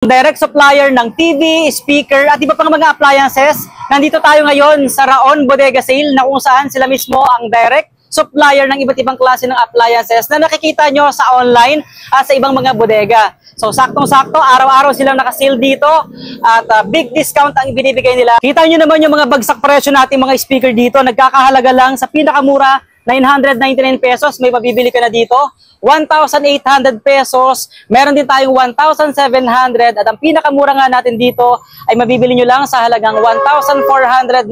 Direct supplier ng TV, speaker at iba pang mga appliances. Nandito tayo ngayon sa Raon Bodega Sale na kung saan sila mismo ang direct supplier ng iba't ibang klase ng appliances na nakikita nyo sa online at sa ibang mga bodega. So saktong-sakto, araw-araw silang nakasale dito at big discount ang binibigay nila. Kita nyo naman yung mga bagsak presyo natin mga speaker dito. Nagkakahalaga lang sa pinakamura 999 pesos, may mabibili ka na dito. 1,800 pesos, meron din tayong 1,700 at ang pinakamura nga natin dito ay mabibili nyo lang sa halagang 1,499.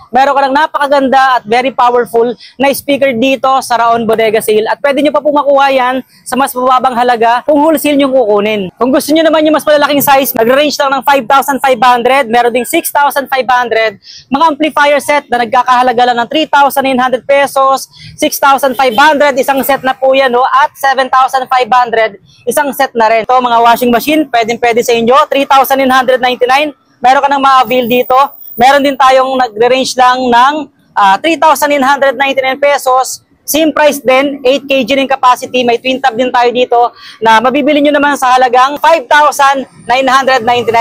Meron ka ng napakaganda at very powerful na speaker dito sa Raon Bodega Sale at pwede nyo pa po makuha yan sa mas mababang halaga kung wholesale nyo kukunin. Kung gusto nyo naman yung mas malalaking size, nag-range lang ng 5,500, meron ding 6,500, mga amplifier set na nagkakahalaga lang ng 3,900 pesos, 6,500, isang set na po yan, no? At 7,500, isang set na rin. Ito, mga washing machine, pwede sa inyo, 3,999, meron ka ng ma-avail dito. Meron din tayong nagre-range lang ng 3,999 pesos. Same price din, 8 kg din capacity. May twin tab din tayo dito na mabibili nyo naman sa halagang 5,999.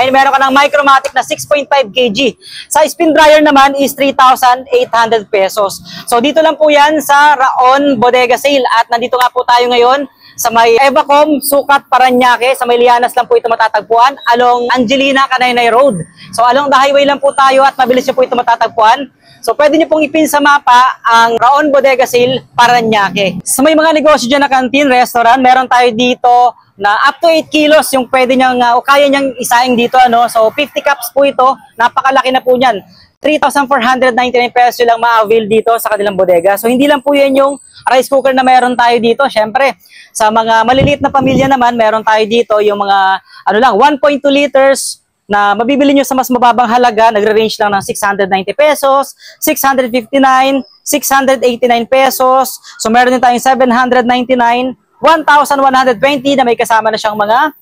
Meron ka ng Micromatic na 6.5 kg. Sa spin dryer naman is 3,800 pesos. So dito lang po yan sa Raon Bodega Sale. At nandito nga po tayo ngayon sa may Evacom, Sukat, Parañaque. Sa may Lianas lang po ito matatagpuan along Angelina, Canaynay Road. So along the highway lang po tayo at mabilis nyo po ito matatagpuan. So pwede nyo pong ipin sa mapa ang Raon Bodega Sale, Parañaque. Sa may mga negosyo dyan na canteen, restaurant, meron tayo dito na up to 8 kilos yung pwede niyang, o kaya niyang isaing dito. Ano? So 50 cups po ito, napakalaki na po niyan. 3,499 pesos lang ma-avail dito sa kanilang bodega. So hindi lang po yan yung rice cooker na meron tayo dito. Syempre, sa mga maliliit na pamilya naman, meron tayo dito yung mga 1.2 liters na mabibili nyo sa mas mababang halaga. Nagre-range lang ng 690 pesos, 659, 689 pesos. So meron din tayong 799, 1,120 na may kasama na siyang mga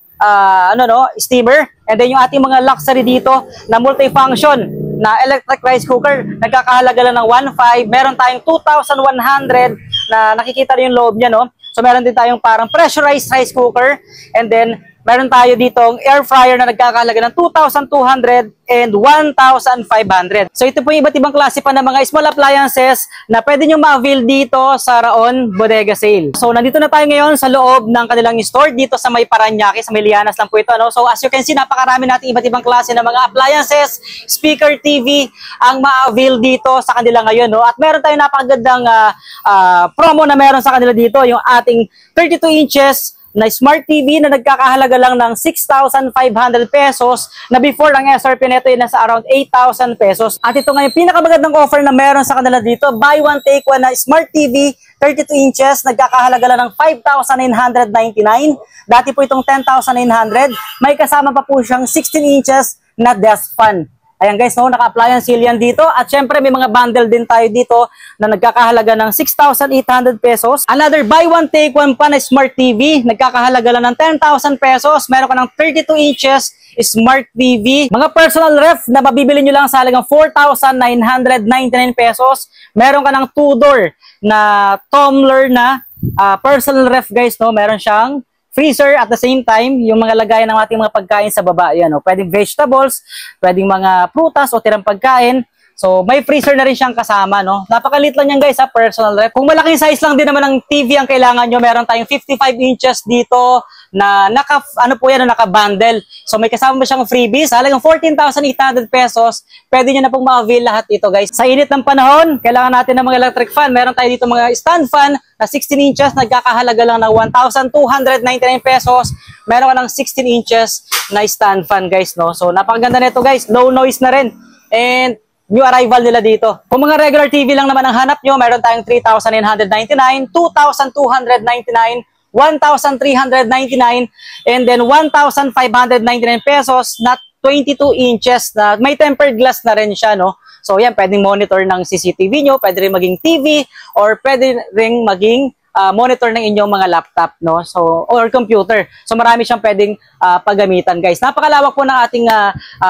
steamer. And then yung ating mga luxury dito na multifunction na electric rice cooker, nagkakahalaga lang ng 1,500. Meron tayong 2,100 na nakikita rin yung loob niya, no? So meron din tayong parang pressurized rice cooker. And then meron tayo ditong air fryer na nagkakahalaga ng 2,200 and 1,500. So ito po yung iba't ibang klase pa ng mga small appliances na pwede nyo ma-avail dito sa Raon Bodega Sale. So nandito na tayo ngayon sa loob ng kanilang store dito sa may Parañaque, sa may Lianas lang po ito. Ano? So as you can see, napakarami natin iba't ibang klase ng mga appliances, speaker, TV ang ma-avail dito sa kanila ngayon. No? At meron tayong napakagandang promo na meron sa kanila dito, yung ating 32 inches na Smart TV na nagkakahalaga lang ng 6,500 pesos na before ang SRP nito ay nasa around 8,000 pesos. At ito nga yung pinakamagandang offer na meron sa kanila dito, buy one take one na Smart TV 32 inches, nagkakahalaga lang ng 5,999. Dati po itong 10,900. May kasama pa po siyang 16 inches na desk fan. Ayan guys, no, naka-appliance sale yan dito. At syempre may mga bundle din tayo dito na nagkakahalaga ng 6,800 pesos. Another buy one take one pa na Smart TV, nagkakahalaga lang ng 10,000 pesos. Meron ka ng 32 inches Smart TV. Mga personal ref na mabibili nyo lang sa halagang 4,999 pesos. Meron ka ng 2-door na tumbler na personal ref guys, no. Meron siyang freezer at the same time, yung mga lagayan ng ating mga pagkain sa baba. Yan, no? Pwedeng vegetables, pwedeng mga prutas o tirang pagkain. So, may freezer na rin siyang kasama, no? Napakalit lang yan guys, ha, personal ref. Kung malaking size lang din naman ng TV ang kailangan nyo, meron tayong 55 inches dito na naka-bundle. So, may kasama ba siyang freebies? Halagang 14,800 pesos. Pwede nyo na pong ma-avail lahat dito guys. Sa init ng panahon, kailangan natin ng mga electric fan. Meron tayo dito mga stand fan na 16 inches, nagkakahalaga lang ng 1,299 pesos. Meron ka ng 16 inches na stand fan guys, no? So, napakaganda nito guys. Low noise na rin. And new arrival nila dito. Kung mga regular TV lang naman ang hanap nyo, meron tayong 3,999, 2,299, 1,399, and then 1,599 pesos na 22 inches na may tempered glass na rin siya, no? So yan, pwedeng monitor ng CCTV nyo, pwede rin maging TV, or pwede rin maging monitor ng inyong mga laptop, no? So, or computer. So marami siyang pwedeng paggamitan, guys. Napakalawak po ng ating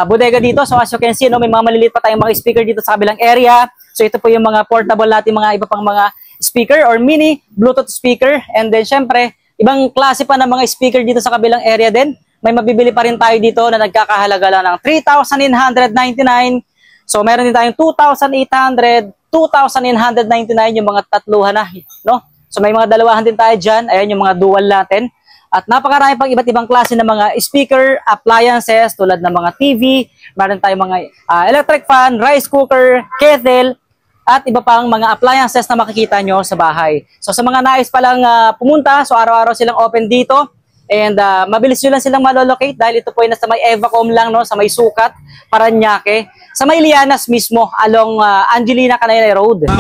bodega dito. So as you can see, no, may mga maliliit pa tayong mga speaker dito sa kabilang area. So ito po yung mga portable natin, mga iba pang mga speaker or mini Bluetooth speaker. And then syempre, ibang klase pa ng mga speaker dito sa kabilang area din may mabibili pa rin tayo dito na nagkakahalaga lang ng 3,999. So meron din tayong 2,800, 2,999 yung mga tatluhan na, no? So may mga dalawahan din tayo dyan. Ayan yung mga dual natin. At napakarami pang iba't ibang klase ng mga speaker, appliances, tulad ng mga TV, meron tayong mga electric fan, rice cooker, kettle, at iba pang mga appliances na makikita nyo sa bahay. So sa mga nais palang pumunta, so araw-araw silang open dito. And mabilis nyo lang silang malolocate dahil ito po ay nasa may Evacom lang, no, sa may Sukat, Paranaque, sa may Lianas mismo, along Angelina Canay Road.